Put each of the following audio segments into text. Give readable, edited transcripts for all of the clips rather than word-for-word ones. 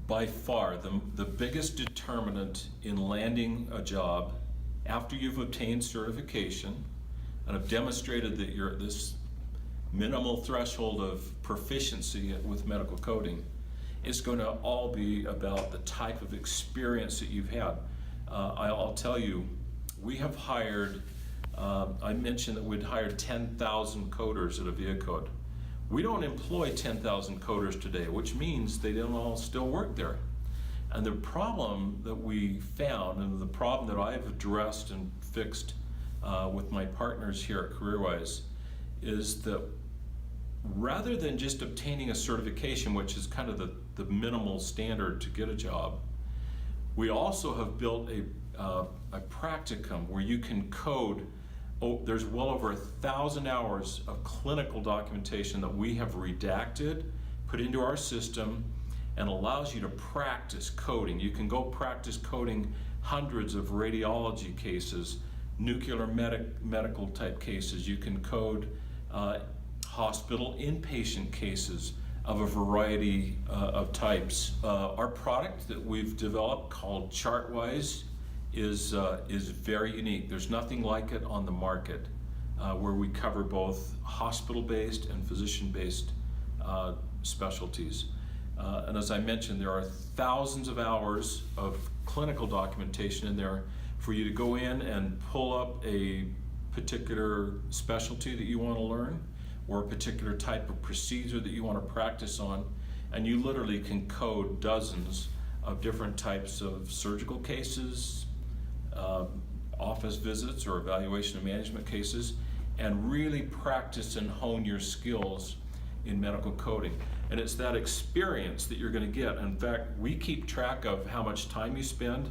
by far the biggest determinant in landing a job after you've obtained certification and have demonstrated that you're at this minimal threshold of proficiency with medical coding. It's going to all be about the type of experience that you've had. I'll tell you, we have hired, I mentioned that we'd hired 10,000 coders at AviaCode. We don't employ 10,000 coders today, which means they don't all still work there. And the problem that we found, and the problem that I've addressed and fixed with my partners here at CareerWize, is that rather than just obtaining a certification, which is kind of the minimal standard to get a job, we also have built a practicum where you can code. There's well over 1,000 hours of clinical documentation that we have redacted, put into our system, and allows you to practice coding. You can go practice coding hundreds of radiology cases, nuclear medical type cases. You can code hospital inpatient cases of a variety of types. Our product that we've developed called ChartWize is very unique. There's nothing like it on the market, where we cover both hospital-based and physician-based specialties. And as I mentioned, there are thousands of hours of clinical documentation in there for you to go in and pull up a particular specialty that you want to learn, or a particular type of procedure that you want to practice on, and you literally can code dozens of different types of surgical cases, office visits or evaluation of management cases, and really practice and hone your skills in medical coding. And it's that experience that you're going to get. In fact, we keep track of how much time you spend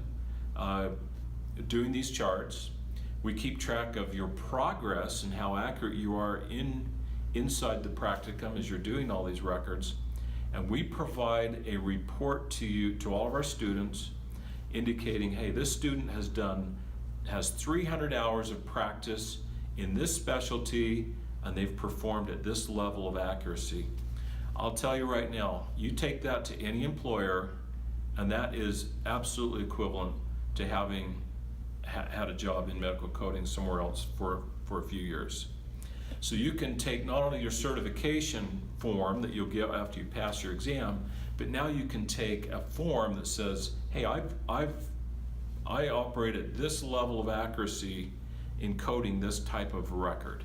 doing these charts. We keep track of your progress and how accurate you are inside the practicum as you're doing all these records. And we provide a report to you, to all of our students, indicating, hey, this student has 300 hours of practice in this specialty, and they've performed at this level of accuracy. I'll tell you right now, you take that to any employer, and that is absolutely equivalent to having had a job in medical coding somewhere else for a few years. So you can take not only your certification form that you'll get after you pass your exam, but now you can take a form that says, hey, I operate at this level of accuracy in coding this type of record.